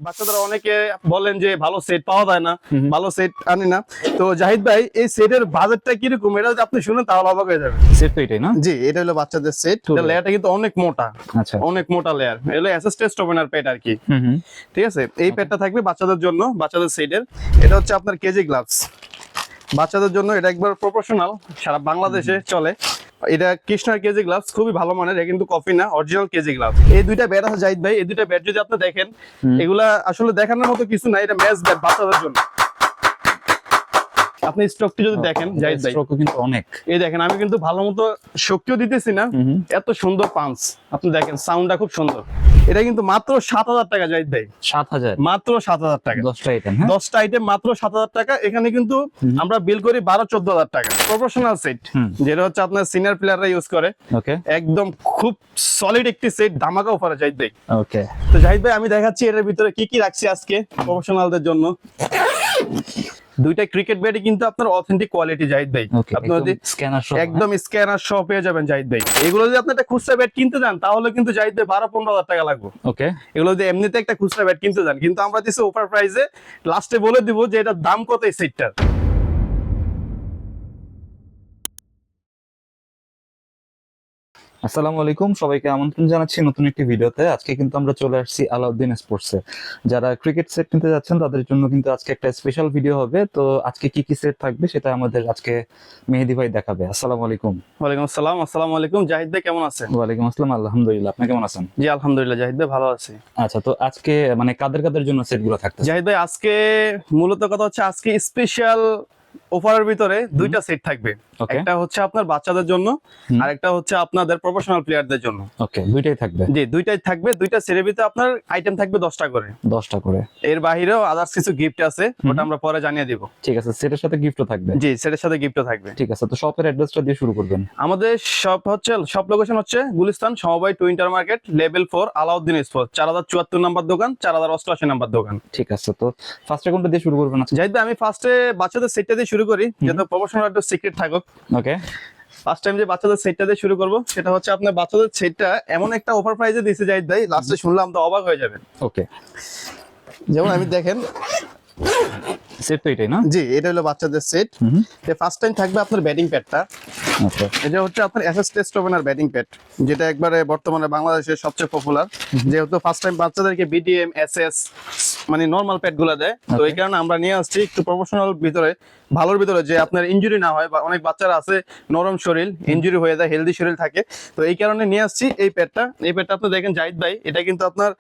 বাচ্চাদের অনেকে বলেন যে ভালো সেট পাওয়া যায় না, ভালো সেট আনি না। তো জাহিদ ভাই এই সেটের বাজেটটা কিরকম এটা যদি আপনি শুনেন তাহলে অবাক হয়ে যাবেন। সেট তো এটাই না? জি, এটা হলো বাচ্চাদের সেট। এটা লেয়ারটা কিন্তু অনেক মোটা, আচ্ছা অনেক মোটা লেয়ার। এগুলো এসএস টেস্ট ওপেনার প্যাড আর কি। ঠিক আছে, এই প্যাডটা থাকবে বাচ্চাদের জন্য, বাচ্চাদের সেটের। এটা হচ্ছে আপনার কেজি গ্লাভস বাচ্চাদের জন্য। এটা একবার প্রফেশনাল, সারা বাংলাদেশে চলে। এটা কৃষ্ণার কেজি গ্লাভস, খুবই ভালো মানের। এটা কিন্তু কপি না, অরিজিনাল কেজি গ্লাভস। এই দুইটা ব্যাট আছে জাহিদ ভাই, এই দুইটা ব্যাট যদি আপনি দেখেন, এগুলা আসলে দেখানোর মতো কিছু নাই। এটা ম্যাচ ব্যাট বাচ্চাদের জন্য। আপনি স্ট্রোকটি যদি দেখেন জাহিদ ভাই, স্ট্রোক কিন্তু অনেক। এই দেখেন, আমি কিন্তু ভালো মতো শক্তিও দিতেছি না, এত সুন্দর পাঞ্চ। আপনি দেখেন সাউন্ডটা খুব সুন্দর। এটা কিন্তু মাত্র 7,000 টাকা জাহিদ ভাই। 7,000? মাত্র 7,000 টাকা। 10টা আইটেম? 10টা আইটেম মাত্র 7,000 টাকা। এখানে কিন্তু আমরা বিল করি 12-14,000 টাকা। প্রফেশনাল সেট, যেটা হচ্ছে আপনার সিনিয়র প্লেয়াররা ইউজ করে। ওকে, একদম খুব সলিড একটি সেট, ধামাকা অফারে জাহিদ ভাই। ওকে। তো জাহিদ ভাই আমি দেখাচ্ছি এর ভিতরে কি কি রাখছি আজকে প্রফেশনালদের জন্য। দুইটা ক্রিকেট ব্যাটই কিন্তু আপনার অথেন্টিক কোয়ালিটি জাহিদ ভাই। আপনি যদি স্ক্যানার সহ, একদম স্ক্যানার সহ পেয়ে যাবেন জাহিদ ভাই। এগুলো যদি আপনি একটা খুচরা ব্যাট কিনতে যান তাহলে কিন্তু জাহিদ ভাই 12-15,000 টাকা লাগবে। ওকে। এগুলো যদি এমনিতে একটা খুচরা ব্যাট কিনতে যান, কিন্তু আমরা দিচ্ছি অফার প্রাইসে। লাস্টে বলে দিব যে এটার দাম কত এই সেটটার। আসসালামু আলাইকুম, সবাইকে আমন্ত্রণ জানাচ্ছি নতুন একটি ভিডিওতে। আজকে কিন্তু আমরা চলে আসছি আলাউদ্দিন স্পোর্টসে। যারা ক্রিকেট সেট কিনতে যাচ্ছেন তাদের জন্য কিন্তু আজকে একটা স্পেশাল ভিডিও হবে। তো আজকে কি কি সেট থাকবে সেটা আমাদের আজকে মেহেদি ভাই দেখাবে। আসসালামু আলাইকুম। ওয়ালাইকুম আসসালাম। আসসালামু আলাইকুম জাহিদ ভাই, কেমন আছেন? ওয়ালাইকুম আসসালাম, আলহামদুলিল্লাহ। আপনি কেমন আছেন? জি আলহামদুলিল্লাহ জাহিদ ভাই, ভালো আছি। আচ্ছা, তো আজকে মানে কাদের কাদের জন্য সেটগুলো থাকতেছে? জাহিদ ভাই আজকে মূলত কথা হচ্ছে, আজকে স্পেশাল অফারের ভিতরে দুইটা সেট থাকবে। একটা হচ্ছে আপনার বাচ্চাদের জন্য, আর একটা হচ্ছে আপনাদের প্রফেশনাল প্লেয়ারদের জন্য। ওকে, দুইটাই থাকবে? জি, দুইটাই থাকবে। দুইটা সেটের ভিতরে আপনার আইটেম থাকবে 10টা করে। 10টা করে। এর বাহিরেও আদার্স কিছু গিফট আছে, ওটা আমরা পরে জানিয়ে দিব। ঠিক আছে, সেটের সাথে গিফটও থাকবে? জি, সেটের সাথে গিফটও থাকবে। ঠিক আছে, তো শপের অ্যাড্রেসটা দিয়ে শুরু করবেন। আমাদের শপ হচ্ছে, শপ লোকেশন হচ্ছে গুলিস্তান সমবায় টু inter market level 4 Alauddin sports, 4074 number দোকান, 4088 নাম্বার দোকান। ঠিক আছে, তো ফার্স্টে কোনটা দিয়ে শুরু করবেন? আচ্ছা জাহিদ ভাই আমি ফার্স্টে বাচ্চাদের সেটটা দিয়ে শুরু করি, যাতে প্রফেশনাল একটু সিক্রেট থাকুক। ওকে। ফার্স্ট টাইম যে বাচ্চাদের সেটটা দিয়ে শুরু করব, সেটা হচ্ছে আপনার বাচ্চাদের সেটটা এমন একটা অফার প্রাইসে দিয়েছে জাহিদ ভাই, লাস্টে শুনলাম তো অবাক হয়ে যাবেন। ওকে, যেমন আমি দেখেন, সেট তো এটাই না? জি, এটা হলো বাচ্চাদের সেট। ফার্স্ট টাইম থাকবে আপনার ব্যাটিং প্যাডটা। আচ্ছা, এটা হচ্ছে আপনার SS test opener batting pad, যেটা একবারে বর্তমানে বাংলাদেশের সবচেয়ে পপুলার। যেহেতু ফার্স্ট টাইম বাচ্চাদেরকে বিডিএম এসএস মানে নরমাল প্যাড গুলা দেয়, তো এই কারণে আমরা নিয়ে আসছি একটু প্রফেশনাল ভিতরে, ভালোর ভিতরে, যে আপনার ইনজুরি না হয়। বা অনেক বাচ্চারা আছে নরম শরীর, ইনজুরি হয়ে যায়, হেলদি শরীর থাকে। তো এই কারণে নিয়ে আসছি এই প্যাডটা। এই প্যাডটা আপনি দেখেন জাহিদ ভাই, এটা কিন্তু আপনার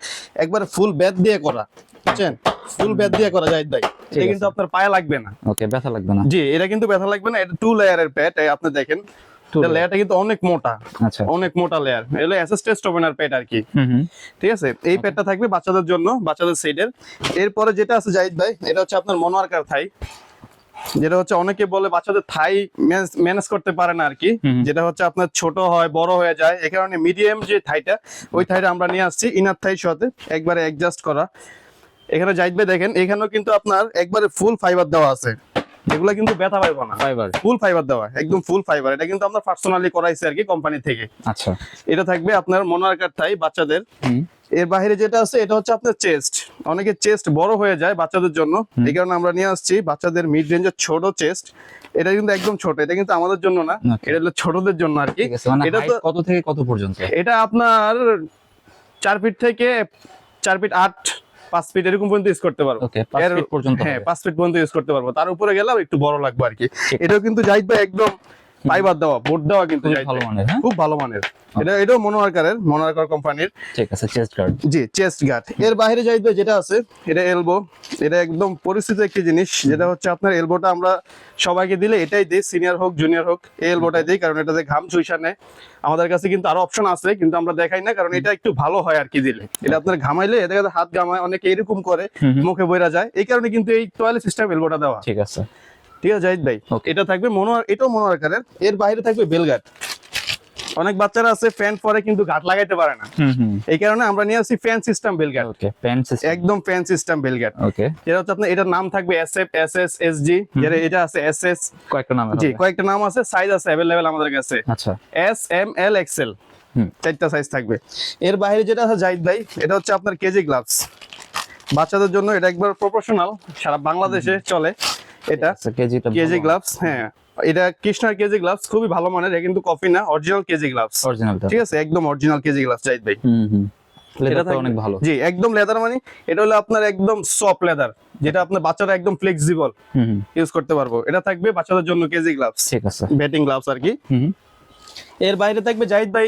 একবার ফুল ব্যাট দিয়ে করা, বুঝছেন? ফুল ব্যাট দিয়ে করা জাহিদ ভাই। এটা কিন্তু আপনার পায়ে লাগবে না। ওকে, ব্যথা লাগবে না? জি, এটা কিন্তু ব্যথা লাগবে না। এটা 2 লেয়ারের প্যাড, আপনি দেখেন লেয়ারটা কিন্তু অনেক মোটা। আচ্ছা, অনেক মোটা লেয়ার। এগুলো এসএস টেস্ট ওপেনার প্যাড আর কি। ঠিক আছে, এই প্যাডটা থাকবে বাচ্চাদের জন্য, বাচ্চাদের সেটের। এরপরে যেটা আছে জাহিদ ভাই, এটা হচ্ছে আপনার মনোয়ার্কার থাই, যেটা হচ্ছে অনেকে বলে বাচ্চাদের থাই ম্যানেজ করতে পারে না আর কি। যেটা হচ্ছে আপনার ছোট হয়, বড় হয়ে যায়। এই কারণে মিডিয়াম যে থাইটা, ওই থাইটা আমরা নিয়ে আসছি ইনার থাই সাথে একবারে অ্যাডজাস্ট করা। এখানে জাহিদ ভাই দেখেন, এখানেও কিন্তু আপনার একবারে ফুল ফাইবার দেওয়া আছে। এগুলা কিন্তু ব্যথা পাইবো না, ফাইবার, ফুল ফাইবার দেওয়া, একদম ফুল ফাইবার। এটা কিন্তু আমরা পার্সোনালি করাইছি আর কি, কোম্পানি থেকে। আচ্ছা, এটা থাকবে আপনার মনোয়ার্কার থাই বাচ্চাদের। এর বাইরে যেটা আছে, এটা হচ্ছে আপনার চেস্ট। অনেকে চেস্ট বড় হয়ে যায় বাচ্চাদের জন্য, এই কারণে আমরা নিয়ে আসছি বাচ্চাদের মিড রেঞ্জের ছোট চেস্ট। এটা কিন্তু একদম ছোট, এটা কিন্তু আমাদের জন্য না, এটা হলো ছোটদের জন্য আর কি। এটা তো কত থেকে কত পর্যন্ত? এটা আপনার 4 ফিট থেকে 4 ফিট 8, 5 ফিট এরকম পর্যন্ত ইউজ করতে পারবো। ওকে, 5 ফিট পর্যন্ত? হ্যাঁ, 5 ফিট পর্যন্ত ইউজ করতে পারবো। তার উপরে গেলেও একটু বড় লাগবে আর কি। এটাও কিন্তু জাহিদ ভাই একদম ফাইবার দেওয়া, বোর্ড দেওয়া, কিন্তু ভালো মানের। হ্যাঁ, খুব ভালো মানের। এটাও মনোয়ার্কার কোম্পানির। ঠিক আছে, চেস্ট গার্ড। জি, চেস্ট গার্ড। এর বাইরে জাহিদ ভাই যেটা আছে, এটা এলবো। এটা একদম পরিচিত একটি জিনিস, যেটা হচ্ছে আপনার এলবোটা আমরা সবাইকে দিলে এটাই দিই, সিনিয়র হোক জুনিয়র হোক, এই এলবোটাই দিই, কারণ এটাতে ঘাম চুইসা নেয়। আমাদের কাছে কিন্তু আরো অপশন আছে, কিন্তু আমরা দেখাই না, কারণ এটা একটু ভালো হয় আর কি দিলে। এটা আপনার ঘামাইলে, এটা হাত ঘামায়, অনেকে এরকম করে মুখে বইরা যায়, এই কারণে কিন্তু এই টয়লেট সিস্টেম এলবোটা দেওয়া। ঠিক আছে, ঠিক আছে জাহিদ ভাই, এটা থাকবে এটাও মনোয়ার্কারের। এর বাইরে থাকবে বেলগার্ড। অনেক বাচ্চারা আছে ফ্যান পরে কিন্তু গাঁট লাগাইতে পারে না, এই কারণে আমরা নিয়ে আসছি ফ্যান সিস্টেম বেলগার্ড। ওকে, ফ্যান সিস্টেম, একদম ফ্যান সিস্টেম বেলগার্ড। ওকে, এটা হচ্ছে আপনার, এটার নাম থাকবে এসএফ, এসএস, এসজি, যেটা এটা আছে এসএস, কয়েকটা নাম? জি, কয়েকটা নাম আছে। সাইজ আছে अवेलेबल আমাদের কাছে। আচ্ছা, এস, এম, এল, এক্সেল, 4টা সাইজ থাকবে। এর বাইরে যেটা আছে জাহিদ ভাই, এটা হচ্ছে আপনার কেজি গ্লাভস। বাচ্চাদের জন্য এটা একবার প্রফেশনাল, সারা বাংলাদেশে চলে এটা। আচ্ছা, কেজিটা কেজি গ্লাভস, হ্যাঁ এটা কৃষ্ণার কেজি গ্লাভস, খুবই ভালো মানের, এটা কিন্তু কপি না, অরিজিনাল কেজি গ্লাভস, অরিজিনালটা। ঠিক আছে, একদম অরিজিনাল কেজি গ্লাভস জাহিদ ভাই। লেদারটা থাকবে- অনেক ভালো। জি একদম লেদার, মানে এটা হলো আপনার একদম সফট লেদার, যেটা আপনার বাচ্চারা একদম ফ্লেক্সিবল ইউজ করতে পারবো। এটা থাকবে বাচ্চাদের জন্য কেজি গ্লাভস, ঠিক আছে। ব্যাটিং গ্লাভস আর কি। এর বাইরে থাকবে জাহিদ ভাই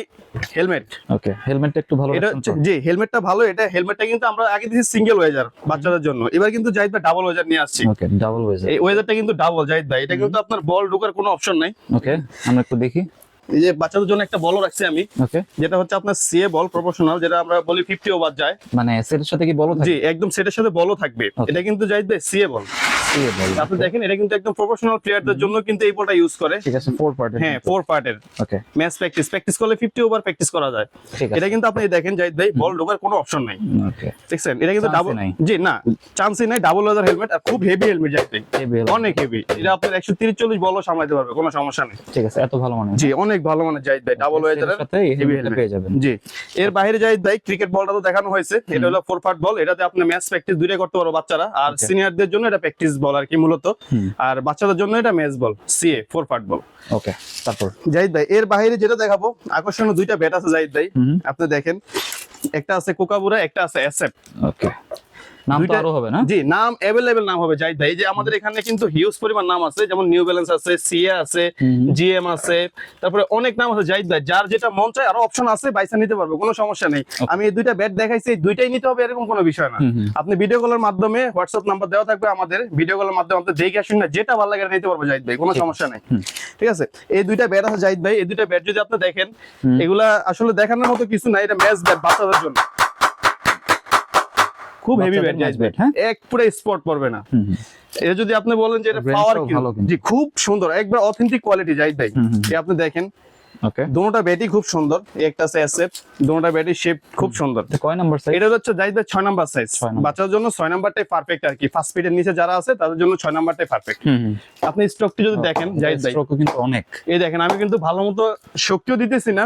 হেলমেট। ওকে, হেলমেটটা একটু ভালো এটা রাখছেন তো? জি হেলমেটটা ভালো, এটা হেলমেটটা কিন্তু আমরা আগে দিয়েছি সিঙ্গেল ওয়েজার বাচ্চাদের জন্য, এবার কিন্তু জাহিদ ভাই ডাবল ওয়েজার নিয়ে আসছি। ওকে, ডাবল ওয়েজার। এই ওয়েজারটা কিন্তু ডাবল জাহিদ ভাই, এটা কিন্তু আপনার বল ঢোকার কোনো অপশন নাই। ওকে, আমরা একটু দেখি। এই যে বাচ্চাদের জন্য একটা বল রাখছি আমি, ওকে, যেটা হচ্ছে আপনার সিএ বল প্রফেশনাল, যেটা আমরা বলি 50 ওভার যায়। মানে সেটের সাথে কি বলো থাকে? জি একদম সেটের সাথে বলও থাকবে। Okay. এটা কিন্তু জাহিদ ভাই সিএ বল, এই বল। আপনি দেখেন এটা কিন্তু একদম প্রফেশনাল প্লেয়ারদের জন্য কিন্তু এই বলটা ইউজ করে। ঠিক আছে, 4 পার্টের। হ্যাঁ 4 পার্টের ওকে, ম্যাচ প্র্যাকটিস করলে 50 ওভার প্র্যাকটিস করা যায়। ঠিক আছে। এটা কিন্তু আপনি দেখেন জাহিদ ভাই বল ঢোকার কোনো অপশন নাই, ওকে, দেখছেন? এটা কিন্তু Chance-ই ডাবল, নাই। জি না চান্সই নাই, ডাবল ওয়েজার হেলমেট, আর খুব হেভি হেলমেট জাহিদ ভাই, হেভি হেলমেট। অনেক হেভি। এটা আপনার 130-40 বলও সামলাতে পারবে, কোনো সমস্যা নেই। ঠিক আছে, এত ভালো মানে। জি অনেক ভালো মানে জাহিদ ভাই, ডাবল ওয়েজারের সাথে এই হেভি হেলমেটটা পেয়ে যাবেন। জি। এর বাইরে জাহিদ ভাই ক্রিকেট বলটা তো দেখানো হয়েছে, এটা হলো 4 পার্ট বল, এটাতে আপনি ম্যাচ প্র্যাকটিস দুইটা করতে পারো বাচ্চারা, আর Okay. সিনিয়রদের জন্য এটা প্র্যাকটিস বল আর কি মূলত, আর বাচ্চাদের জন্য এটা ম্যাচ বল সিএ 4 পার্ট বল। ওকে, তারপর জাহিদ ভাই এর বাইরে যেটা দেখাবো, আকর্ষণীয় দুইটা ব্যাট আছে জাহিদ ভাই, আপনি দেখেন, একটা আছে কোকাবুরা, একটা আছে এসএফ। ওকে, নাম তো দুইটা- আরো হবে না? জি নাম অ্যাভেলেবেল নাম হবে জাহিদ ভাই। এই যে আমাদের এখানে কিন্তু হিউজ পরিমাণ নাম আছে, যেমন নিউ ব্যালেন্স আছে, সিএ আছে, জিএম আছে, তারপরে অনেক নাম আছে জাহিদ ভাই, যার যেটা মন চায়, আরো অপশন আছে, বাইসা নিতে পারবে, কোনো সমস্যা নেই। আমি এই দুইটা ব্যাট দেখাইছি, এই দুইটাই নিতে হবে এরকম কোনো বিষয় না। আপনি ভিডিও কলের মাধ্যমে, হোয়াটসঅ্যাপ নাম্বার দেওয়া থাকবে আমাদের, ভিডিও কলের মাধ্যমে আপনি দেখে আসুন না, যেটা ভালো লাগে নিতে পারবো জাহিদ ভাই, কোনো সমস্যা নেই। ঠিক আছে, এই দুইটা ব্যাট আছে জাহিদ ভাই, এই দুইটা ব্যাট যদি আপনি দেখেন, এগুলা আসলে দেখানোর মতো কিছু নাই, এটা ম্যাচ ব্যাট বাচ্চাদের জন্য, খুব হেভি বাচ্চাদের ব্যাট match bat, হ্যাঁ? এক পুরো স্পট পড়বে না। এটা যদি আপনি বলেন যে এটা Range পাওয়ার টাও ভালো কিন্তু। জি খুব সুন্দর, একবার অথেন্টিক কোয়ালিটি জাহিদ ভাই। এই আপনি দেখেন ওকে, দুটোটা ব্যাটই খুব সুন্দর, একটা আছে এসএফ, দুটোটা ব্যাটই শেপ খুব সুন্দর। কয় নাম্বার সাইজ? এটা হচ্ছে জাহিদ ভাই 6 নাম্বার সাইজ, 6 নাম্বার। বাচ্চাদের জন্য 6 নাম্বারটাই পারফেক্ট আর কি, ফার্স্ট ফিটের নিচে যারা আছে তাদের জন্য 6 নাম্বারটাই পারফেক্ট। আপনি স্ট্রোকটি যদি দেখেন জাহিদ ভাই, স্ট্রোকও কিন্তু অনেক। এই দেখেন, আমি কিন্তু ভালো মতো শক্তিও দিতেছি না,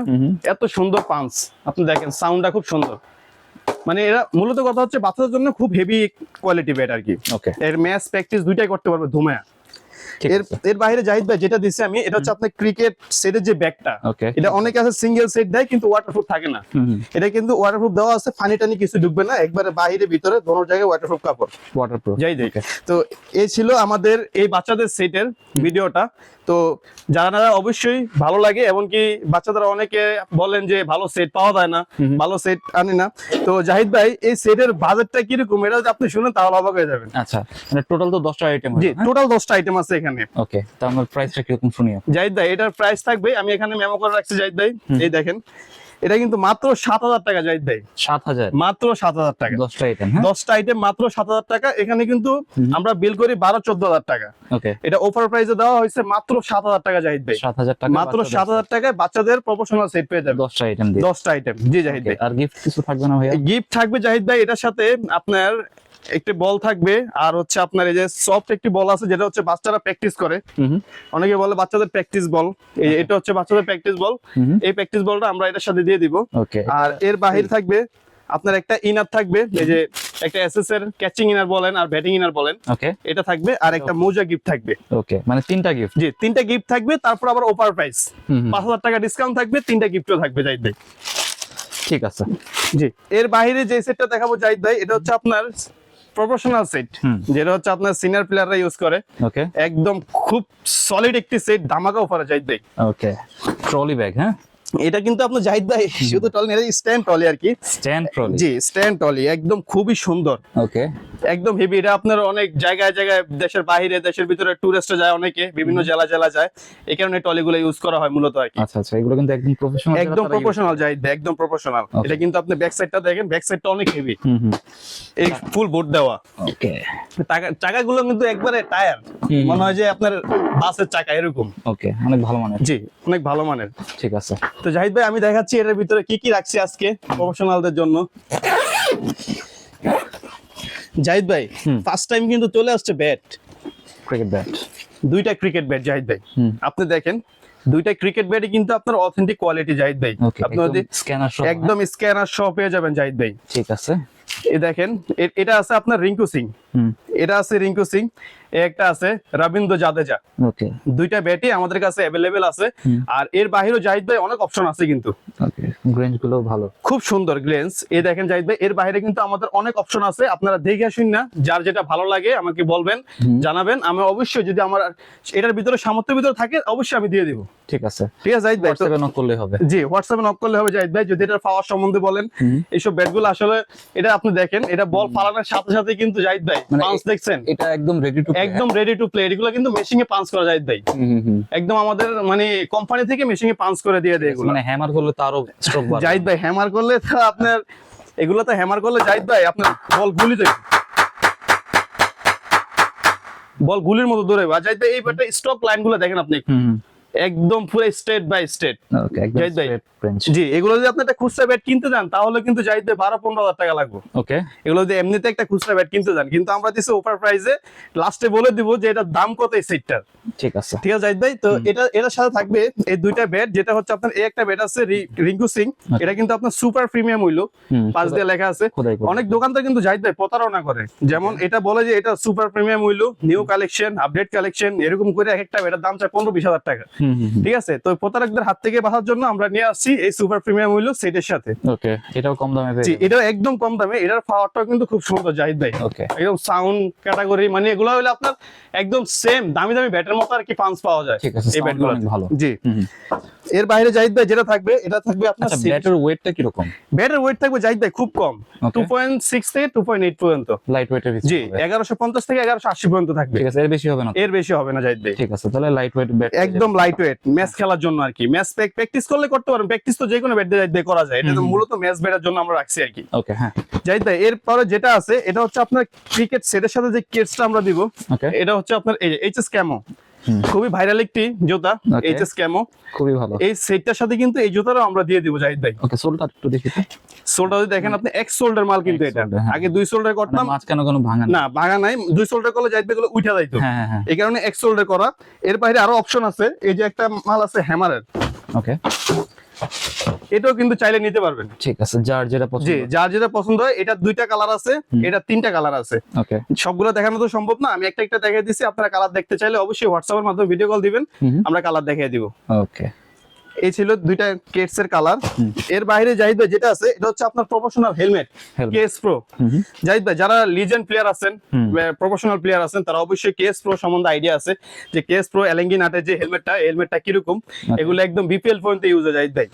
এত সুন্দর পাঞ্চ, আপনি দেখেন সাউন্ডটা খুব সুন্দর। মানে এরা মূলত কথা হচ্ছে বাচ্চাদের জন্য খুব হেভি কোয়ালিটি ব্যাট আর কি। ওকে, এর ম্যাচ প্র্যাকটিস দুইটাই করতে পারবে ধুমায়া। ঠিক এর আছে। এর বাইরে জাহিদ ভাই যেটা দিচ্ছি আমি, এটা হচ্ছে আপনার ক্রিকেট সেটের যে ব্যাগটা, ওকে, এটা অনেকে আছে সিঙ্গেল সেট দেয় কিন্তু ওয়াটারপ্রুফ থাকে না, এটা কিন্তু ওয়াটারপ্রুফ দেওয়া আছে, পানি টানি কিছু ঢুকবে না, একবারে বাইরে ভিতরে দোনো জায়গায় ওয়াটারপ্রুফ কাপড়। ওয়াটারপ্রুফ। যাই দেখ, তো এই ছিল আমাদের এই বাচ্চাদের সেটের ভিডিওটা। তো যারা অবশ্যই ভালো লাগে, এমনকি বাচ্চাদের অনেকে বলেন যে ভালো সেট পাওয়া যায় না, ভালো সেট আনি না, তো জাহিদ ভাই এই সেটের বাজেটটা কিরকম এটা যদি আপনি শুনেন তাহলে অবাক হয়ে যাবেন। আচ্ছা, মানে টোটাল তো 10টা আইটেম জি হবে। টোটাল 10টা আইটেম আছে এখানে। ওকে, তো আমার প্রাইসটা কিরকম শুনি? জাহিদ ভাই এটার প্রাইস থাকবে, আমি এখানে মেমো করে রাখছি জাহিদ ভাই, এই দেখেন, এটা কিন্তু মাত্র 7,000 টাকা জাহিদ ভাই, 7,000? মাত্র 7,000 টাকা, 10টা আইটেম? হ্যাঁ, 10টা আইটেম মাত্র 7,000 টাকা। এখানে কিন্তু আমরা বিল করি 12-14,000 টাকা, ওকে, এটা অফার প্রাইসে দেওয়া হয়েছে মাত্র 7,000 টাকা জাহিদ ভাই, 7,000 টাকা মাত্র 7,000 টাকায় বাচ্চাদের প্রফেশনাল সেট পেয়ে যাবে, 10টা আইটেম দিয়ে। 10টা আইটেম। জি জাহিদ Okay, ভাই, আর গিফট কিছু থাকবে না ভাইয়া? গিফট থাকবে জাহিদ ভাই, এটার সাথে আপনার একটি বল থাকবে, আর হচ্ছে আপনার এই যে সফট একটি বল আছে, যেটা হচ্ছে বাচ্চারা প্র্যাকটিস করে, অনেকে বলে বাচ্চাদের প্র্যাকটিস বল, এটা হচ্ছে বাচ্চাদের প্র্যাকটিস বল, এই প্র্যাকটিস বলটা আমরা এটার সাথে দিয়ে দিব। ওকে, আর এর বাহির থাকবে আপনার একটা ইনার থাকবে, এই যে একটা এসএস এর ক্যাচিং ইনার বলেন আর ব্যাটিং ইনার বলেন, ওকে, এটা থাকবে, আর একটা মোজা গিফট থাকবে। ওকে, মানে 3টা গিফট। জি 3টা গিফট থাকবে, তারপর আবার অফার প্রাইস 5,000 টাকা ডিসকাউন্ট থাকবে, 3টা গিফটও থাকবে জাহিদ ভাই। ঠিক আছে। জি এর বাইরে যে সেটটা দেখাবো জাহিদ ভাই, এটা হচ্ছে আপনার প্রফেশনাল সেট, যেটা হচ্ছে আপনার সিনিয়র প্লেয়াররা ইউজ করে, ওকে, একদম খুব সলিড একটি সেট, ধামাকা অফারে জাহিদ ভাই। ওকে, ট্রলি ব্যাগ। হ্যাঁ, এটা কিন্তু আপনার জাহিদ ভাই শুধু টলি, এটা স্ট্যান্ড টলি আর কি। Stand trolley. জি স্ট্যান্ড টলি, একদম খুবই সুন্দর, ওকে, একদম হেভি। এটা আপনার অনেক জায়গায় জায়গায়, দেশের বাইরে দেশের ভিতরে টুরিস্টে যায় অনেকে, বিভিন্ন জেলা যায়, এই কারণে টলিগুলো ইউজ করা হয় মূলত আর কি। আচ্ছা আচ্ছা, এগুলো কিন্তু একদম প্রফেশনাল, একদম প্রফেশনাল জাহিদ ভাই, একদম প্রফেশনাল। এটা কিন্তু আপনি ব্যাক সাইডটা দেখেন, ব্যাক সাইডটা অনেক হেভি, এই ফুল বোর্ড দেওয়া, ওকে, চাকাগুলো কিন্তু একবারে টায়ার, মনে হয় যে আপনার বাসের চাকা এরকম। ওকে, অনেক ভালো মানের। জি অনেক ভালো মানের। ঠিক আছে, তো জাহিদ ভাই আমি দেখাচ্ছি এটার ভিতরে কি কি রাখছি আজকে প্রফেশনালদের জন্য। জাহিদ ভাই ফার্স্ট টাইম কিন্তু চলে আসছে ব্যাট, ক্রিকেট ব্যাট, দুইটা ক্রিকেট ব্যাট জাহিদ ভাই, আপনি দেখেন দুইটা ক্রিকেট ব্যাটই কিন্তু আপনার অথেন্টিক কোয়ালিটি জাহিদ ভাই, ওকে, আপনি যদি স্ক্যানার সহ। একদম স্ক্যানার সহ পেয়ে যাবেন জাহিদ ভাই। ঠিক আছে, এই দেখেন এটা আছে আপনার রিঙ্কু সিং, এটা আছে রিঙ্কু সিং, একটা আছে রবীন্দ্র জাদেজা। ওকে, দুইটা ব্যাটই আমাদের কাছে অ্যাভেলেবেল আছে। আর এর বাইরেও জাহিদ ভাই অনেক অপশন আছে কিন্তু। ওকে, গ্রেঞ্জ গুলো ভালো, খুব সুন্দর গ্লেন্স। এই দেখেন জাহিদ ভাই, এর বাইরে কিন্তু আমাদের অনেক অপশন আছে। আপনারা দেখে আসুন না, যার যেটা ভালো লাগে আমাকে বলবেন, জানাবেন। আমি অবশ্যই যদি আমার এটার ভিতরে সামর্থ্যের ভিতরে থাকে অবশ্যই আমি দিয়ে দিব। ঠিক আছে, ঠিক আছে জাহিদ ভাই, হোয়াটসঅ্যাপে নক করলে হবে। জি হোয়াটসঅ্যাপে নক করলে হবে জাহিদ ভাই। যদি এটার পাওয়ার সম্বন্ধে বলেন, এইসব ব্যাটগুলো আসলে এটা আপনি দেখেন, এটা বল ফালানোর সাথে সাথে কিন্তু জাহিদ ভাই পাঞ্চ দেখছেন, এটা একদম রেডি টু একদম রেডি টু প্লে। এগুলো কিন্তু মেশিং এ পাঞ্চ করা জাহিদ ভাই, একদম আমাদের মানে কোম্পানি থেকে মেশিং এ পাঞ্চ করে দিয়ে দেয় এগুলো। মানে হ্যামার করলে তো আরো স্ট্রোক বাড়বে জাহিদ ভাই হ্যামার করলে তো আপনার এগুলো তো হ্যামার করলে জাহিদ ভাই আপনার বল গুলি দেবে, বল গুলির মতো দৌড়াবে। আর জাহিদ ভাই এই ব্যাটটা স্টক লাইন গুলো দেখেন আপনি, একদম পুরো স্ট্রেট বাই স্ট্রেট। ওকে, একদম জাহিদ ভাই, স্ট্রেট রেঞ্জ। জি এগুলো যদি আপনি একটা খুচরা ব্যাট কিনতে যান তাহলে কিন্তু জাহিদ ভাই 12-15 হাজার টাকা লাগবে। ওকে, এগুলো যদি এমনিতে একটা খুচরা ব্যাট কিনতে যান, কিন্তু আমরা দিচ্ছি অফার প্রাইসে। লাস্টে বলে দিব যে এটার দাম কত এই সেটটার। ঠিক আছে, ঠিক আছে জাহিদ ভাই, তো এটার সাথে থাকবে এই দুইটা ব্যাট। যেটা হচ্ছে আপনার এই একটা ব্যাট আছে রিঙ্কু সিং, এটা কিন্তু আপনার সুপার প্রিমিয়াম হইলো, পাঁচ দিয়ে লেখা আছে। খোদাই করে। অনেক দোকানদার কিন্তু জাহিদ ভাই প্রতারণা করে, যেমন এটা বলে যে এটা সুপার প্রিমিয়াম হইলো, নিউ কালেকশন, আপডেট কালেকশন, এরকম করে এক একটা ব্যাটের দাম চায় 15-20 হাজার টাকা। ঠিক আছে, তো প্রতারকদের হাত থেকে বাঁচার জন্য আমরা নিয়ে আসছি এই সুপার প্রিমিয়াম হইলো সেটের সাথে। ওকে, এটাও কম দামে পেয়ে জি যাবেন। এটা একদম কম দামে। এটার পাওয়ারটাও কিন্তু খুব সুন্দর জাহিদ ভাই, ওকে, একদম সাউন্ড ক্যাটাগরি, মানে এগুলো হলো আপনার একদম সেম দামি দামি ব্যাটের মতো আর কি পাঞ্চ পাওয়া যায় ঠিক আছে, এই sound ব্যাটগুলো। অনেক ভালো। জি এর বাইরে জাহিদ ভাই যেটা থাকবে, এটা থাকবে আপনার আচ্ছা, ব্যাটের ওয়েটটা কি রকম? ব্যাটের ওয়েট থাকবে জাহিদ ভাই খুব কম, Okay. 2.6 থেকে 2.8 পর্যন্ত। লাইট ওয়েটের ভিতরে জি হবে। 1150 থেকে 1180 পর্যন্ত থাকবে। ঠিক আছে, এর বেশি হবে না তো? এর বেশি হবে না জাহিদ ভাই। ঠিক আছে, তাহলে লাইট ওয়েট ব্যাট একদম লাইট ওয়েট, ম্যাচ খেলার জন্য আর কি। ম্যাচ প্র্যাকটিস করলে করতে পারেন, প্র্যাকটিস তো যে কোনো ব্যাট দিয়ে জাহিদ ভাই করা যায়। এটা তো মূলত ম্যাচ ব্যাটের জন্য আমরা রাখছি আর কি। ওকে, হ্যাঁ, জাহিদ ভাই এরপরে যেটা আছে, এটা হচ্ছে আপনার ক্রিকেট সেটের সাথে যে কেটসটা আমরা দিব, ওকে, এটা হচ্ছে আপনার এই এইচএস ক্যামো, খুবই ভাইরাল একটি জুতা Okay. HS camo. খুবই ভালো। এই সেটটার সাথে কিন্তু এই জুতাটাও আমরা দিয়ে দিব জাহিদ ভাই। ওকে, সোলটা একটু দেখি তো। সোলটা যদি দেখেন আপনি এক সোল্ডার মাল কিন্তু এক এটা। shoulder, হ্যাঁ। আগে 2 সোল্ডার মানে করতাম, মাঝখানে কোনো ভাঙা নেই। না ভাঙা নাই, 2 সোল্ডার করলে জাহিদ ভাই গুলো উঠা যাইতো। হ্যাঁ, হ্যাঁ, হ্যাঁ। এই কারণে এক সোল্ডার করা। এর বাইরে আরো অপশন আছে, এই যে একটা মাল আছে হ্যামারের, ওকে, এটাও কিন্তু চাইলে নিতে পারবেন। ঠিক আছে, যার যেটা পছন্দ। জি যার যেটা পছন্দ হয়। এটা 2টা কালার আছে, এটা 3টা কালার আছে। ওকে, সবগুলো দেখানো তো সম্ভব না, আমি একটা একটা দেখিয়ে দিচ্ছি। আপনারা কালার দেখতে চাইলে অবশ্যই হোয়াটসঅ্যাপের মাধ্যমে ভিডিও কল দিবেন, আমরা কালার দেখিয়ে দিব। ওকে, এই ছিল 2টা কেটস এর কালার। এর বাইরে জাহিদ ভাই যেটা আছে, এটা হচ্ছে আপনার professional helmet KS pro. Zahid ভাই যারা লিজেন্ড প্লেয়ার আছেন, প্রফেশনাল প্লেয়ার আছেন, তারা অবশ্যই কেএস প্রো সম্বন্ধে আইডিয়া আছে যে কেএস প্রো এলএনজি নাটের যে হেলমেটটা, হেলমেটটা কিরকম। এগুলো একদম বিপিএল পর্যন্ত ইউজ হয় জাহিদ ভাই,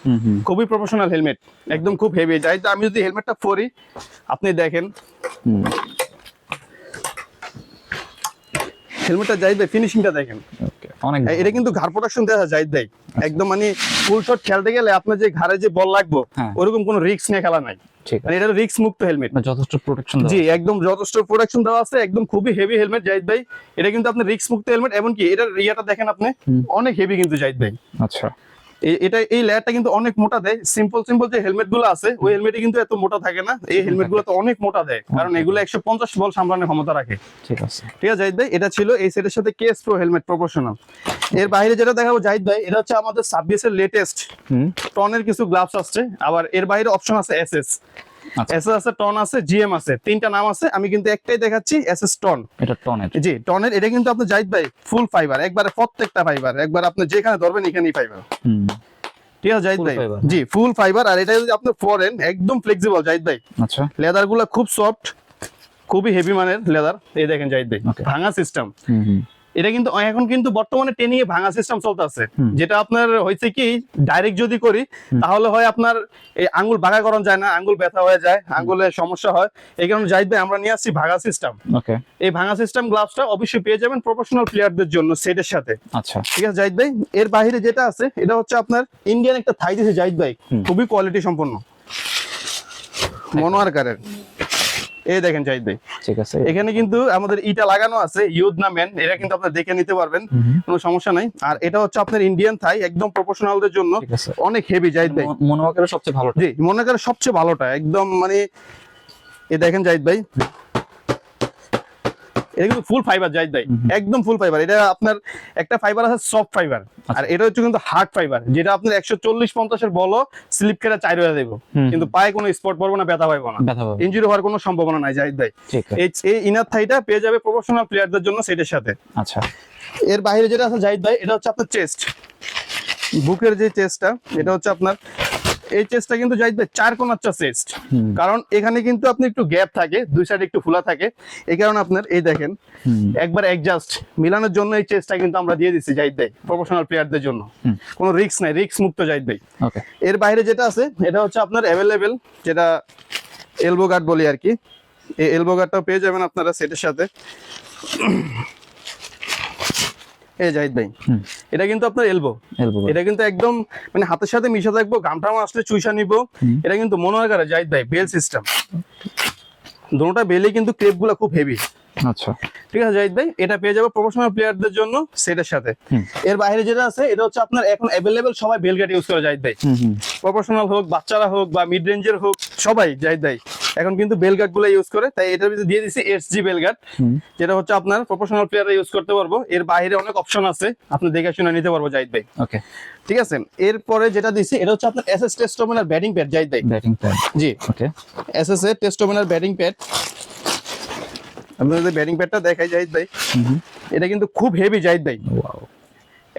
খুবই প্রফেশনাল হেলমেট, একদম খুব হেভি। জাহিদ আমি যদি হেলমেটটা পরি, আপনি দেখেন হেলমেটটা জাহিদ ভাই ফিনিশিংটা দেখেন, ওকে, অনেক এটা কিন্তু ঘাড় প্রোটেকশন দেওয়া জাহিদ ভাই, একদম মানে ফুল শট খেলতে গেলে আপনার যে ঘাড়ে যে বল লাগবে হ্যাঁ। ওরকম কোনো রিস্ক নিয়ে খেলা নাই। ঠিক মানে আছে, এটা রিস্ক মুক্ত হেলমেট। আপনার যথেষ্ট প্রোটেকশন জি একদম যথেষ্ট প্রোটেকশন দেওয়া আছে, একদম খুবই হেভি হেলমেট জাহিদ ভাই। এটা কিন্তু আপনি রিস্ক মুক্ত হেলমেট, এমনকি এটার ইয়াটা দেখেন আপনি অনেক হেভি কিন্তু জাহিদ ভাই। আচ্ছা, এটা এই লেয়ারটা কিন্তু অনেক মোটা দেয়। সিম্পল যে হেলমেট গুলো আছে ওই হেলমেটে কিন্তু এত মোটা থাকে না, এই হেলমেট গুলো তো অনেক মোটা দেয়, কারণ এগুলো 150 বল সামলানোর ক্ষমতা রাখে। ঠিক আছে, ঠিক আছে জাহিদ ভাই, এটা ছিল এই সেটের সাথে কেএস প্রো হেলমেট প্রফেশনাল। এর বাইরে যেটা দেখাবো জাহিদ ভাই, এটা হচ্ছে আমাদের 26 এর লেটেস্ট টনের কিছু গ্লাভস আসছে। আবার এর বাইরে অপশন আছে এসএস, আচ্ছা। এসএস আছে, টন আছে, জিএম আছে, 3টা নাম আছে। আমি কিন্তু একটাই দেখাচ্ছি, এসএস টন। এটা টনের। জি টনের। এটা কিন্তু আপনি জাহিদ ভাই ফুল ফাইবার, একবারে প্রত্যেকটা ফাইবার, একবার আপনি যেখানে ধরবেন এখানেই ফাইবার। ঠিক আছে জাহিদ Full ভাই, fiber, জি ফুল ফাইবার। আর এটা যদি আপনি পরেন একদম ফ্লেক্সিবল জাহিদ ভাই, আচ্ছা, লেদার গুলা খুব সফট, খুবই হেভি মানের লেদার। এই দেখেন জাহিদ ভাই, Okay. ভাঙা সিস্টেম। এটা কিন্তু এখন কিন্তু বর্তমানে ট্রেনিং এ ভাঙা সিস্টেম চলতেছে, যেটা আপনার হয়েছে কি ডাইরেক্ট যদি করি তাহলে হয় আপনার এই আঙ্গুল ভাঙা করানো যায় না, আঙ্গুল ব্যথা হয়ে যায়, আঙ্গুলে সমস্যা হয়। এই কারণে জাহিদ ভাই আমরা নিয়ে আসছি ভাঙা সিস্টেম। ওকে, এই ভাঙা সিস্টেম গ্লাভসটা অবশ্যই পেয়ে যাবেন প্রফেশনাল প্লেয়ারদের জন্য সেটের সাথে। আচ্ছা, ঠিক আছে জাহিদ ভাই, এর বাইরে যেটা আছে এটা হচ্ছে আপনার ইন্ডিয়ান একটা থাই দিয়েছে জাহিদ ভাই, খুবই কোয়ালিটি সম্পন্ন মনোয়ারকারের। এই দেখেন জাহিদ ভাই, ঠিক আছে, এখানে কিন্তু আমাদের ইটা লাগানো আছে, ইউদ না ম্যান, এটা কিন্তু আপনারা দেখে নিতে পারবেন, কোনো সমস্যা নাই। আর এটা হচ্ছে আপনার ইন্ডিয়ান থাই, একদম প্রফেশনালদের জন্য ঠিক আছে। অনেক হেভি জাহিদ ভাই। মনোয়াকের সবচেয়ে ভালো। জি মনে করেন সবচেয়ে ভালোটা একদম, মানে এই দেখেন জাহিদ ভাই, এটা কিন্তু ফুল ফাইবার জাহিদ ভাই, একদম ফুল ফাইবার। এটা আপনার একটা ফাইবার আছে সফট ফাইবার, আর এটা হচ্ছে কিন্তু হার্ড ফাইবার, যেটা আপনার 140-50 এর বলও স্লিপ কেটে চাই হয়ে দেবো, কিন্তু পায়ে কোনো স্পট পড়বো না, ব্যথা পাইবো না, ইনজুরি হওয়ার কোনো সম্ভাবনা নাই জাহিদ ভাই। এই ইনার থাইটা পেয়ে যাবে প্রফেশনাল প্লেয়ারদের জন্য সেটের সাথে। আচ্ছা, এর বাইরে যেটা আছে জাহিদ ভাই, এটা হচ্ছে আপনার চেস্ট, বুকের যে চেস্টটা, এটা হচ্ছে আপনার এই চেস্টটা কিন্তু জাহিদ ভাই 4 কোণার চেস্ট, কারণ এখানে কিন্তু আপনি একটু গ্যাপ থাকে, দুই সাইডে একটু খোলা থাকে, এই কারণে আপনার এই দেখেন একবার অ্যাডজাস্ট মিলানোর জন্য এই চেস্টটা কিন্তু আমরা দিয়ে দিচ্ছি জাহিদ ভাই প্রফেশনাল প্লেয়ারদের জন্য, কোনো রিস্ক নাই, রিস্ক মুক্ত জাহিদ ভাই। এর বাইরে যেটা আছে এটা হচ্ছে আপনার অ্যাভেলেবেল, যেটা এলবো গার্ড বলি আর কি, এই এলবো গার্ডটাও পেয়ে যাবেন আপনারা সেটের সাথে। এই জাহিদ ভাই, এটা কিন্তু আপনার এলবো, এটা কিন্তু একদম মানে হাতের সাথে মিশে থাকবো, গামটা আসলে চুইসা নিব, এটা কিন্তু মনে হয় করে জাহিদ ভাই বেল সিস্টেম, দুটোটা বেলে কিন্তু ক্রেপ গুলা খুব হেভি। আচ্ছা, ঠিক আছে জাহিদ ভাই, এটা পেয়ে যাবো প্রফেশনাল প্লেয়ারদের জন্য সেটের সাথে। এর বাইরে যেটা আছে এটা হচ্ছে আপনার এখন অ্যাভেলেবেল, সবাই বেলগাট ইউজ করে জাহিদ ভাই, প্রফেশনাল হোক, বাচ্চারা হোক বা মিড রেঞ্জের হোক, সবাই জাহিদ ভাই এখন কিন্তু বেলগাট গুলো ইউজ করে, তাই এটার ভিতরে দিয়ে দিচ্ছি এসজি বেলগাট, যেটা হচ্ছে আপনার প্রফেশনাল প্লেয়াররা ইউজ করতে পারবো। এর বাইরে অনেক অপশন আছে, আপনি দেখে শুনে নিতে পারবো জাহিদ ভাই। ওকে, ঠিক আছে। এরপরে যেটা দিছি এটা হচ্ছে আপনার এসএস টেস্টোমেনার ব্যাটিং প্যাড জাহিদ ভাই, ব্যাটিং প্যাড, জি ওকে, এসএস এর টেস্টোমেনার ব্যাটিং প্যাড। আপনাদের ব্যাটিং প্যাডটা দেখাই জাহিদ ভাই, এটা কিন্তু খুব হেভি জাহিদ ভাই,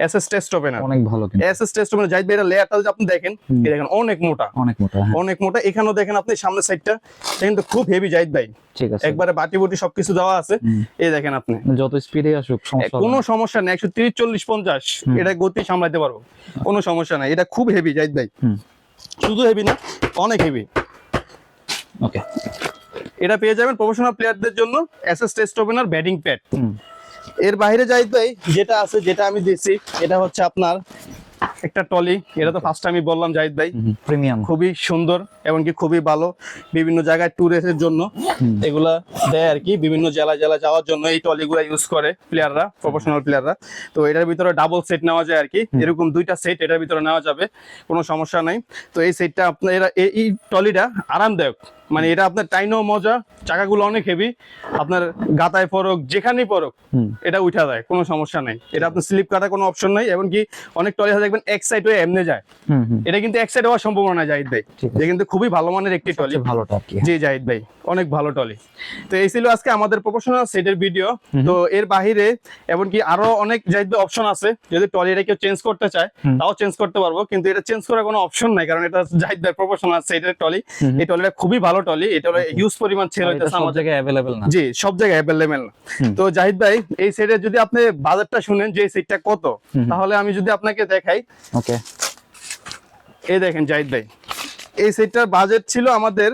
এসএস টেস্ট ওপেনার, অনেক ভালো কিন্তু এসএস টেস্ট ওপেনার জাহিদ ভাই। এটা লেয়ারটা যদি আপনি দেখেন, এই দেখেন অনেক মোটা, অনেক মোটা, অনেক মোটা। এখানেও দেখেন আপনি সামনের সাইডটা, এটা কিন্তু খুব হেভি জাহিদ ভাই, ঠিক আছে, একবারে বাটি বুটি সবকিছু দেওয়া আছে। এই দেখেন আপনি যত স্পিডে আসুক সমস্যা কোনো সমস্যা নেই, 130, 40, 50 এটা গতি সামলাতে পারবো, কোনো সমস্যা নাই। এটা খুব হেভি জাহিদ ভাই, শুধু হেভি না, অনেক হেভি। ওকে, এটা পেয়ে যাবেন প্রফেশনাল প্লেয়ারদের জন্য SS test opener batting pad. এর বাইরে জাহিদ ভাই যেটা আছে, যেটা আমি দিচ্ছি, এটা হচ্ছে আপনার একটা টলি। এটা তো ফার্স্ট আমি বললাম জাহিদ ভাই, প্রিমিয়াম, খুবই সুন্দর এবং কি খুবই ভালো, বিভিন্ন জায়গায় ট্যুরের জন্য এগুলা দেয় আর কি, বিভিন্ন জেলা যাওয়ার জন্য এই টলিগুলা ইউজ করে প্লেয়াররা, প্রফেশনাল প্লেয়াররা। তো এটার ভিতরে ডাবল সেট নেওয়া যায় আর কি, এরকম 2টা সেট এটার ভিতরে নেওয়া যাবে, কোনো সমস্যা নাই। তো এই সেটটা আপনার এই টলিটা আরামদায়ক, মানে এটা আপনার টাইনও মজা, চাকাগুলো অনেক হেভি, আপনার গাতায় পরক যেখানেই পরক এটা উঠা যায়, কোনো সমস্যা নাই। এটা আপনার স্লিপ কাটার কোনো অপশন নাই, এবং কি অনেক টলি দেখবেন এক সাইড হয়ে এমনি যায়, এটা কিন্তু এক সাইড হওয়ার সম্ভাবনা নাই জাহিদ ভাই, এটা কিন্তু খুবই ভালো মানের একটি টলি, ভালোটা কি, জি জাহিদ ভাই, অনেক ভালো টলি। তো এই ছিল আজকে আমাদের প্রফেশনাল সেটের ভিডিও। তো এর বাহিরে এমনকি আরো অনেক জাহিদ ভাই অপশন আছে, যদি টলিটা কেউ চেঞ্জ করতে চায় তাও চেঞ্জ করতে পারবো, কিন্তু এটা চেঞ্জ করার কোনো অপশন নাই, কারণ এটা জাহিদ ভাই প্রফেশনাল সেটের টলি। এই টলিটা খুবই ভালো টলি, এটা হিউজ পরিমাণ সেল হইতেছে আমাদের জায়গায় अवेलेबल না, জি সব জায়গায় अवेलेबल না। তো জাহিদ ভাই এই সেটের যদি আপনি বাজেটটা শুনেন যে এই সেটটা কত, তাহলে আমি যদি আপনাকে দেখাই, ওকে, এই দেখেন জাহিদ ভাই, এই সেটটার বাজেট ছিল আমাদের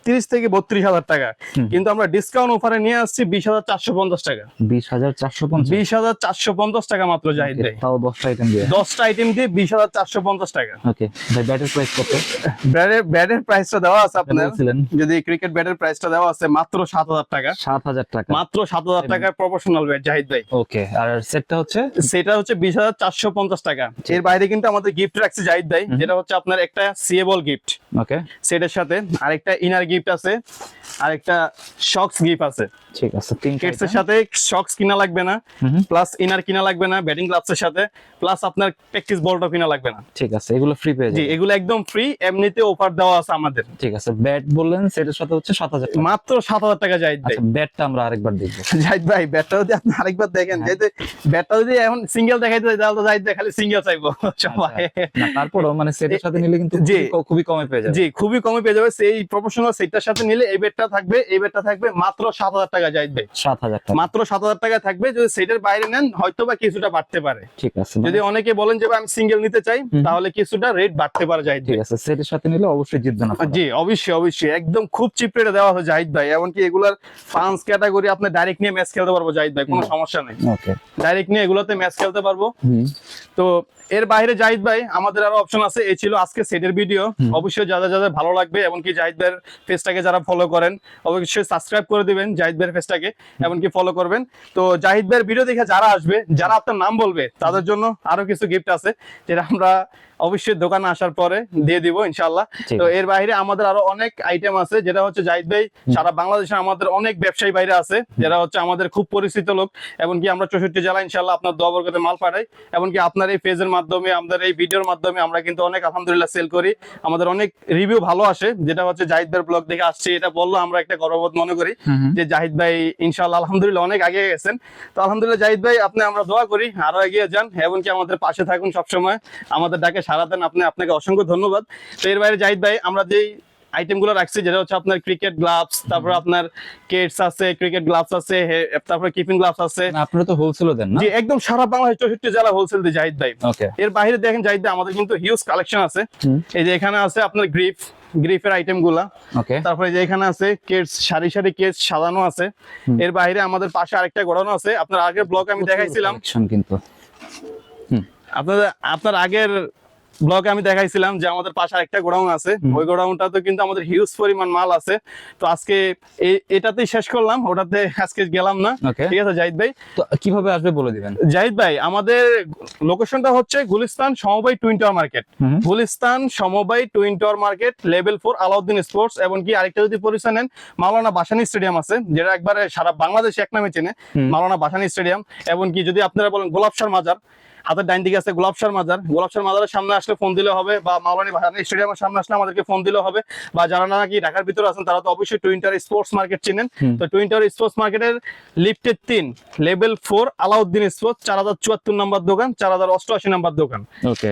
30 থেকে 32 হাজার টাকা, কিন্তু আমরা ডিসকাউন্ট অফারে নিয়ে আসছি 20,450 টাকা, 20,450, 20,450 টাকা মাত্র জাহিদ ভাই, তাও 10টা আইটেম দিয়ে, 10টা আইটেম দিয়ে 20,450 টাকা। ওকে ভাই, ব্যাটের প্রাইস কত? ব্যাটের প্রাইসটা দেওয়া আছে আপনার, বলছিলেন যদি ক্রিকেট ব্যাটের প্রাইসটা দেওয়া আছে মাত্র 7,000 টাকা, 7,000 টাকা, মাত্র 7,000 টাকায় প্রফেশনাল ব্যাট জাহিদ ভাই। ওকে, আর সেটটা হচ্ছে, সেটা হচ্ছে 20,450 টাকা। এর বাইরে কিন্তু আমাদের গিফট রাখছে জাহিদ ভাই, যেটা হচ্ছে আপনার একটা সিএবল গিফট, ওকে, সেটার সাথে আরেকটা ইনার গিফট আছে, আরেকটা শক্স গিফট আছে। ঠিক আছে, তিন কিটস এর সাথে শক্স কিনা লাগবে না, প্লাস ইনার কিনা লাগবে না ব্যাটিং গ্লাভস এর সাথে, প্লাস আপনার প্র্যাকটিস বলটাও কিনা লাগবে না। ঠিক আছে, এগুলো ফ্রি পেয়ে জি যাবে, এগুলো একদম ফ্রি, এমনিতে অফার দেওয়া আছে আমাদের। ঠিক আছে, ব্যাট বললেন সেটার সাথে হচ্ছে 7,000 টাকা, মাত্র 7,000 টাকা জাহিদ ভাই। আচ্ছা, ব্যাটটা আমরা আরেকবার দেখব জাহিদ ভাই, ব্যাটটা যদি আপনি আরেকবার দেখেন, যেহেতু ব্যাটটা যদি এখন সিঙ্গেল দেখাইতে যায় তাহলে তো জাহিদ ভাই খালি সিঙ্গেল চাইবো সবাই। না, তারপরও মানে সেটের সাথে নিলে কিন্তু জি, খুবই কমে পেয়ে যাবে, জি খুবই কমে পেয়ে যাবে। সেই প্রফেশনাল সেটটার সাথে নিলে এই ব্যাটটা থাকবে, এই ব্যাটটা থাকবে মাত্র 7,000 টাকা জাহিদ ভাই, 7,000 টাকা, মাত্র 7,000 টাকা থাকবে। যদি সেটের বাইরে নেন হয়তো বা কিছুটা বাড়তে পারে, ঠিক আছে, যদি অনেকে বলেন যে আমি সিঙ্গেল নিতে চাই তাহলে কিছুটা রেট বাড়তে পারে জাহিদ ভাই। ঠিক আছে, সেটের সাথে নিলে অবশ্যই জিতবেন আপনারা, জি অবশ্যই অবশ্যই, একদম খুব চিপ রেটে দেওয়া হয় জাহিদ ভাই। এমনকি এগুলার পাঁচ ক্যাটাগরি আপনি ডাইরেক্ট নিয়ে ম্যাচ খেলতে পারবো জাহিদ ভাই, কোনো সমস্যা নেই, ওকে, ডাইরেক্ট নিয়ে এগুলোতে ম্যাচ খেলতে পারবো। তো এর বাইরে জাহিদ ভাই আমাদের আরো অপশন আছে। এই ছিল আজকে সেটের ভিডিও, অবশ্যই যাদের যাদের ভালো লাগবে, এমনকি জাহিদ ভাইয়ের পেজটাকে যারা ফলো করেন অবশ্যই সাবস্ক্রাইব করে দিবেন জাহিদ ভাইয়ের পেজটাকে, এমনকি ফলো করবেন। তো জাহিদ ভাইয়ের ভিডিও দেখে যারা আসবে, যারা আপনার নাম বলবে, তাদের জন্য আরো কিছু গিফট আছে যেটা আমরা অবশ্যই দোকানে আসার পরে দিয়ে দিব ইনশাআল্লাহ। ঠিক তো এর বাইরে আমাদের আরো অনেক আইটেম আছে, যেটা হচ্ছে জাহিদ ভাই সারা বাংলাদেশে আমাদের অনেক ব্যবসায়ী বাইরে আছে, যারা হচ্ছে আমাদের খুব পরিচিত লোক, এমনকি আমরা 64 জেলা ইনশাআল্লাহ আপনার দোয়া বরকতে মাল পাঠাই। এমনকি আপনার এই পেজের মাধ্যমে, আমাদের এই ভিডিওর মাধ্যমে আমরা কিন্তু অনেক আলহামদুলিল্লাহ সেল করি, আমাদের অনেক রিভিউ ভালো আসে, যেটা হচ্ছে জাহিদ ভাইয়ের ব্লগ দেখে আসছে, এটা বললো আমরা একটা গর্ববোধ মনে করি যে জাহিদ ভাই ইনশাআল্লাহ আলহামদুলিল্লাহ অনেক আগে গেছেন। তো আলহামদুলিল্লাহ জাহিদ ভাই আপনি আমরা দোয়া করি আরো এগিয়ে যান, এমনকি আমাদের পাশে থাকুন সবসময়, আমাদের ডাকে সাড়া দেন, আপনাকে অসংখ্য ধন্যবাদ। তো এর বাইরে জাহিদ ভাই আমরা যেই আইটেম গুলো রাখছি, যেটা হচ্ছে আপনার ক্রিকেট গ্লাভস, তারপর আপনার কেটস আছে, ক্রিকেট গ্লাভস আছে, তারপর কিপিং গ্লাভস আছে। আপনারা তো হোলসেলও দেন না? জি একদম সারা বাংলাদেশ 64 জেলা হোলসেল দিই জাহিদ ভাই। ওকে। এর বাইরে দেখেন জাহিদ ভাই আমাদের কিন্তু হিউজ কালেকশন আছে। এই যে এখানে আছে আপনার গ্রিফের আইটেম গুলা, ওকে। তারপরে যে এখানে আছে কেটস, সারি সারি কেটস সাজানো আছে। এর বাইরে আমাদের পাশে আরেকটা গোডাউন আছে, আপনার আগের ব্লগ আমি দেখাইছিলাম কিন্তু আপনার আগের ব্লগে আমি দেখাইছিলাম যে আমাদের পাশে আরেকটা গোডাউন আছে, ওই গোডাউনটা তো কিন্তু আমাদের হিউজ পরিমাণ মাল আছে। তো আজকে এটাতেই শেষ করলাম, ওটাতে আজকে গেলাম না। ঠিক আছে জাহিদ ভাই, তো কিভাবে আসবে বলে দিবেন। জাহিদ ভাই আমাদের লোকেশনটা হচ্ছে গুলিস্তান সমবায় টুইন টাওয়ার মার্কেট, গুলিস্তান সমবায় twin tower market, level 4 Alauddin sports. এমনকি আরেকটা যদি পরিচয় নেন, মাওলানা ভাসানী স্টেডিয়াম আছে, যেটা একবারে সারা বাংলাদেশে এক নামে চেনে, মাওলানা ভাসানী স্টেডিয়াম। এমনকি যদি আপনারা বলেন গোলাপসার মাজার, হাতের ডাইন দিকে আছে গোলাপসার মাজার, গোলাপসার মাজারের সামনে আসলে ফোন দিলে হবে, বা মাওলানা ভাসানী স্টেডিয়ামের সামনে আসলে আমাদেরকে ফোন দিলে হবে, বা যারা নাকি ঢাকার ভিতরে আছেন তারা তো অবশ্যই টুইন টাওয়ার স্পোর্টস মার্কেট চিনেন। তো টুইন টাওয়ার স্পোর্টস মার্কেটের লিফটের 3 লেভেল 4 আলাউদ্দিন স্পোর্টস, 4074 নম্বর দোকান, 4088 নম্বর দোকান। ওকে।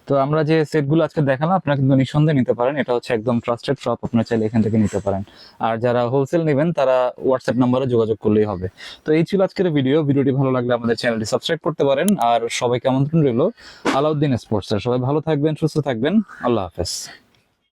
তো আমরা যে সেটগুলো আজকে দেখালাম আপনারা কিন্তু নিঃসন্দেহে নিতে পারেন, এটা হচ্ছে একদম ট্রাস্টেড শপ, আপনারা চাইলে এখান থেকে নিতে পারেন। আর যারা হোলসেল নেবেন তারা হোয়াটসঅ্যাপ নম্বরে যোগাযোগ করলেই হবে। তো এই ছিল আজকের ভিডিওটি ভালো লাগলে আমাদের চ্যানেলটি সাবস্ক্রাইব করতে পারেন। আর সবাইকে আমন্ত্রণ রইল আলাউদ্দিন স্পোর্টস। সবাই ভালো থাকবেন, সুস্থ থাকবেন, আল্লাহ হাফেজ।